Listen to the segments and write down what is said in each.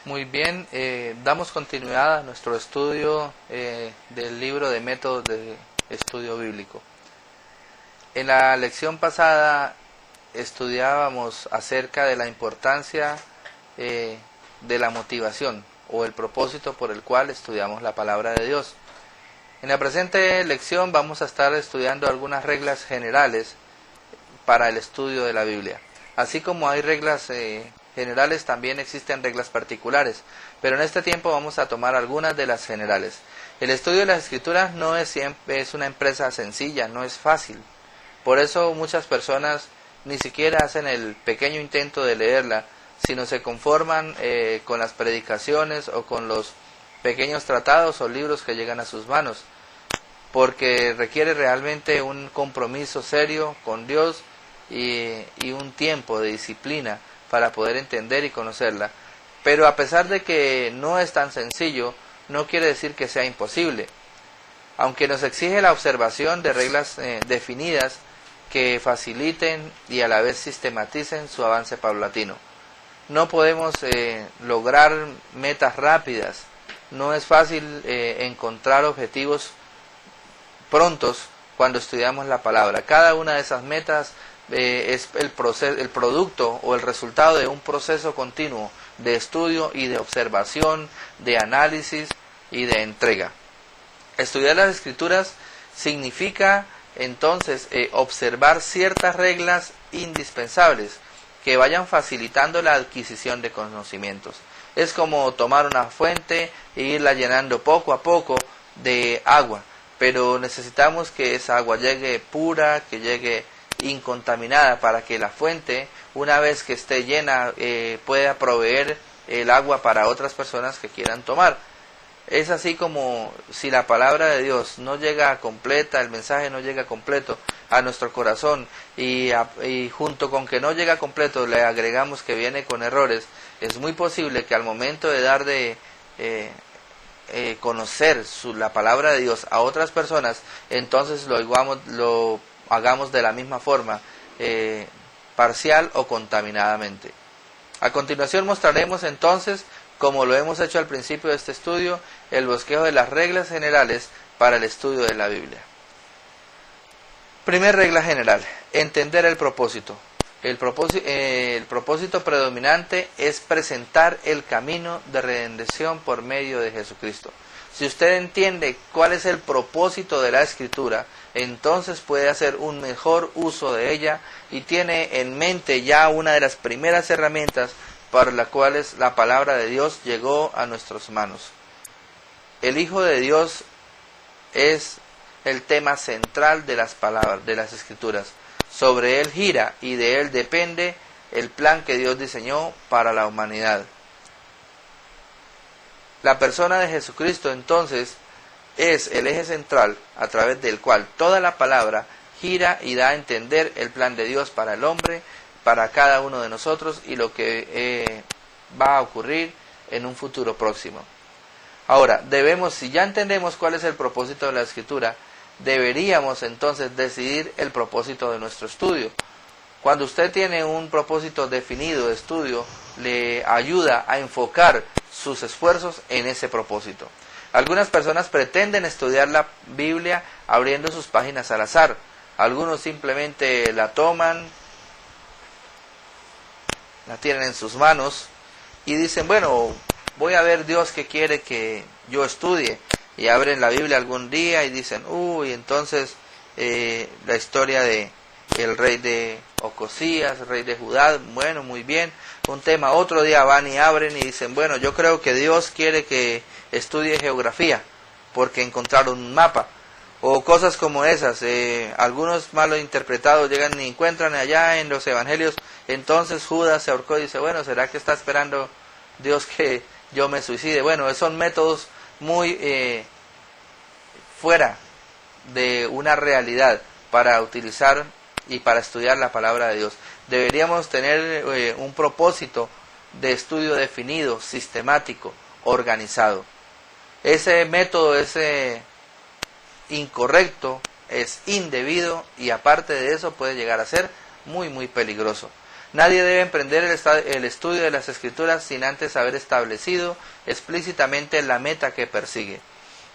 Muy bien, damos continuidad a nuestro estudio del libro de métodos de estudio bíblico. En la lección pasada estudiábamos acerca de la importancia de la motivación o el propósito por el cual estudiamos la palabra de Dios. En la presente lección vamos a estar estudiando algunas reglas generales para el estudio de la Biblia. Así como hay reglas generales, también existen reglas particulares, pero en este tiempo vamos a tomar algunas de las generales. El estudio de las Escrituras no es una empresa sencilla, no es fácil. Por eso muchas personas ni siquiera hacen el pequeño intento de leerla, sino se conforman con las predicaciones o con los pequeños tratados o libros que llegan a sus manos, porque requiere realmente un compromiso serio con Dios y un tiempo de disciplina para poder entender y conocerla. Pero a pesar de que no es tan sencillo, no quiere decir que sea imposible. Aunque nos exige la observación de reglas definidas que faciliten y a la vez sistematicen su avance paulatino. No podemos lograr metas rápidas. No es fácil encontrar objetivos prontos cuando estudiamos la palabra. Cada una de esas metas es el producto o el resultado de un proceso continuo de estudio y de observación, de análisis y de entrega. Estudiar las Escrituras significa entonces observar ciertas reglas indispensables que vayan facilitando la adquisición de conocimientos. Es como tomar una fuente e irla llenando poco a poco de agua, pero necesitamos que esa agua llegue pura, que llegue incontaminada, para que la fuente, una vez que esté llena, pueda proveer el agua para otras personas que quieran tomar. Es así como si la palabra de Dios no llega completa, el mensaje no llega completo a nuestro corazón y junto con que no llega completo le agregamos que viene con errores, es muy posible que al momento de dar de conocer la palabra de Dios a otras personas, entonces lo hagamos de la misma forma, parcial o contaminadamente. A continuación mostraremos entonces, como lo hemos hecho al principio de este estudio, el bosquejo de las reglas generales para el estudio de la Biblia. Primera regla general: entender el propósito. El propósito predominante es presentar el camino de redención por medio de Jesucristo. Si usted entiende cuál es el propósito de la Escritura, entonces puede hacer un mejor uso de ella y tiene en mente ya una de las primeras herramientas para las cuales la palabra de Dios llegó a nuestras manos. El Hijo de Dios es el tema central de las palabras, de las Escrituras. Sobre él gira y de él depende el plan que Dios diseñó para la humanidad. La persona de Jesucristo entonces es el eje central a través del cual toda la palabra gira y da a entender el plan de Dios para el hombre, para cada uno de nosotros y lo que va a ocurrir en un futuro próximo. Ahora, si ya entendemos cuál es el propósito de la Escritura, deberíamos entonces decidir el propósito de nuestro estudio. Cuando usted tiene un propósito definido de estudio, le ayuda a enfocar sus esfuerzos en ese propósito. Algunas personas pretenden estudiar la Biblia abriendo sus páginas al azar. Algunos simplemente la toman, la tienen en sus manos y dicen, bueno, voy a ver Dios qué quiere que yo estudie. Y abren la Biblia algún día y dicen, entonces la historia de el rey de Ocosías, rey de Judá, bueno, muy bien, un tema. Otro día van y abren y dicen, bueno, yo creo que Dios quiere que estudie geografía, porque encontraron un mapa. O cosas como esas. Algunos malos interpretados llegan y encuentran allá en los evangelios, entonces Judas se ahorcó y dice, bueno, ¿será que está esperando Dios que yo me suicide? Bueno, son métodos muy fuera de una realidad para utilizar y para estudiar la palabra de Dios. Deberíamos tener un propósito de estudio definido, sistemático, organizado. Ese método es incorrecto, es indebido y aparte de eso puede llegar a ser muy peligroso. Nadie debe emprender el estudio de las Escrituras sin antes haber establecido explícitamente la meta que persigue.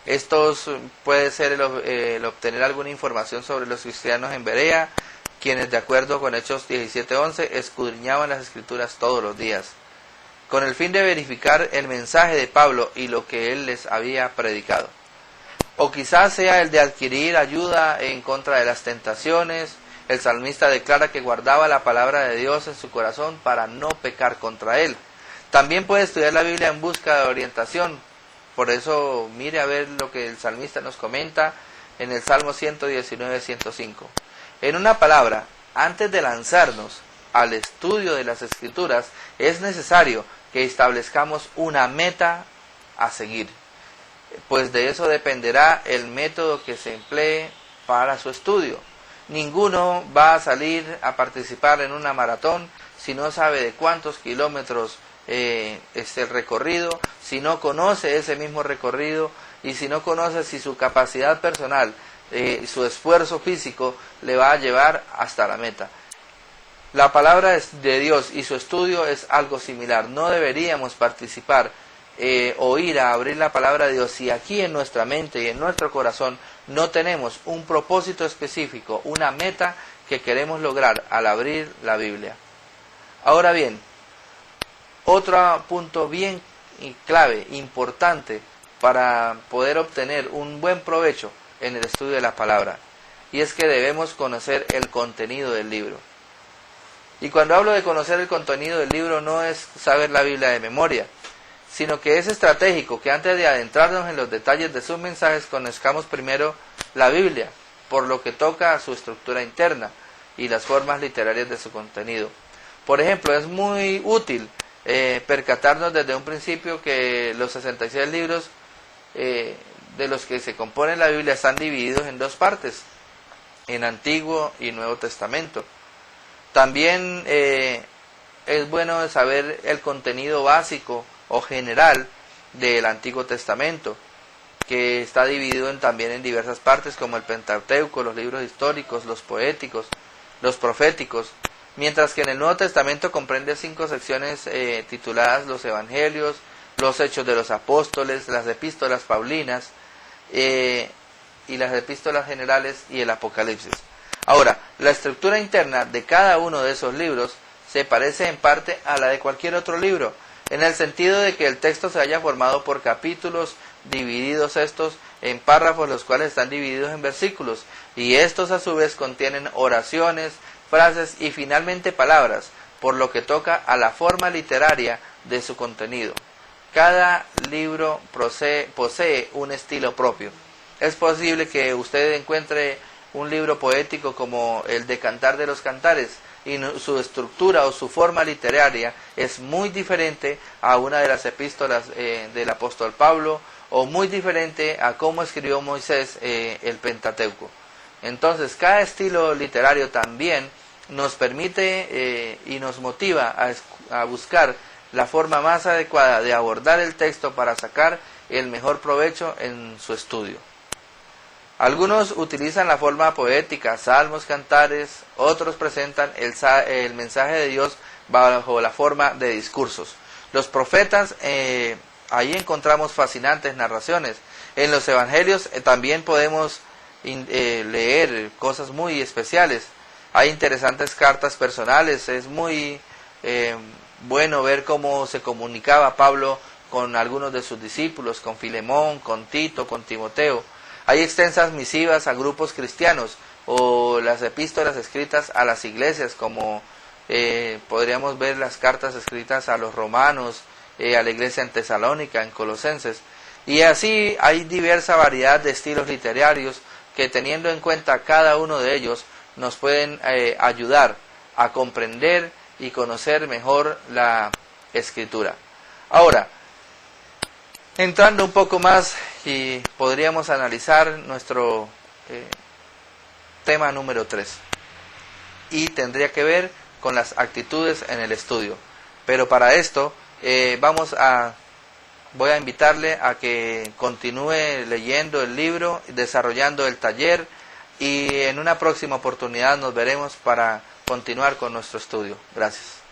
Esto puede ser el obtener alguna información sobre los cristianos en Berea, quienes de acuerdo con Hechos 17:11 escudriñaban las Escrituras todos los días, con el fin de verificar el mensaje de Pablo y lo que él les había predicado. O quizás sea el de adquirir ayuda en contra de las tentaciones. El salmista declara que guardaba la palabra de Dios en su corazón para no pecar contra él. También puede estudiar la Biblia en busca de orientación. Por eso mire a ver lo que el salmista nos comenta en el Salmo 119:105. En una palabra, antes de lanzarnos al estudio de las Escrituras, es necesario que establezcamos una meta a seguir, pues de eso dependerá el método que se emplee para su estudio. Ninguno va a salir a participar en una maratón si no sabe de cuántos kilómetros es el recorrido, si no conoce ese mismo recorrido y si no conoce si su capacidad personal, su esfuerzo físico le va a llevar hasta la meta. La palabra de Dios y su estudio es algo similar. No deberíamos participar o ir a abrir la palabra de Dios si aquí en nuestra mente y en nuestro corazón no tenemos un propósito específico, una meta que queremos lograr al abrir la Biblia. Ahora bien, otro punto bien clave, importante para poder obtener un buen provecho en el estudio de la palabra, y es que debemos conocer el contenido del libro. Y cuando hablo de conocer el contenido del libro no es saber la Biblia de memoria, sino que es estratégico que antes de adentrarnos en los detalles de sus mensajes conozcamos primero la Biblia, por lo que toca a su estructura interna y las formas literarias de su contenido. Por ejemplo, es muy útil percatarnos desde un principio que los 66 libros de los que se compone la Biblia están divididos en dos partes, en Antiguo y Nuevo Testamento. También es bueno saber el contenido básico o general del Antiguo Testamento, que está dividido también en diversas partes como el Pentateuco, los libros históricos, los poéticos, los proféticos, mientras que en el Nuevo Testamento comprende 5 secciones tituladas los Evangelios, los Hechos de los Apóstoles, las Epístolas Paulinas y las Epístolas Generales y el Apocalipsis. Ahora, la estructura interna de cada uno de esos libros se parece en parte a la de cualquier otro libro, en el sentido de que el texto se haya formado por capítulos, divididos estos en párrafos, los cuales están divididos en versículos, y estos a su vez contienen oraciones, frases y finalmente palabras, por lo que toca a la forma literaria de su contenido. Cada libro posee un estilo propio. Es posible que usted encuentre un libro poético como el de Cantar de los Cantares, y su estructura o su forma literaria es muy diferente a una de las epístolas del apóstol Pablo, o muy diferente a cómo escribió Moisés el Pentateuco. Entonces, cada estilo literario también nos permite y nos motiva a buscar la forma más adecuada de abordar el texto para sacar el mejor provecho en su estudio. Algunos utilizan la forma poética, salmos, cantares, otros presentan el mensaje de Dios bajo la forma de discursos. Los profetas, ahí encontramos fascinantes narraciones. En los evangelios también podemos leer cosas muy especiales. Hay interesantes cartas personales, es muy bueno ver cómo se comunicaba Pablo con algunos de sus discípulos, con Filemón, con Tito, con Timoteo. Hay extensas misivas a grupos cristianos o las epístolas escritas a las iglesias, como podríamos ver las cartas escritas a los romanos, a la iglesia en Tesalónica, en Colosenses. Y así hay diversa variedad de estilos literarios que, teniendo en cuenta cada uno de ellos, nos pueden ayudar a comprender y conocer mejor la Escritura. Ahora, entrando un poco más, y podríamos analizar nuestro tema número 3, y tendría que ver con las actitudes en el estudio. Pero para esto voy a invitarle a que continúe leyendo el libro, desarrollando el taller, y en una próxima oportunidad nos veremos para continuar con nuestro estudio. Gracias.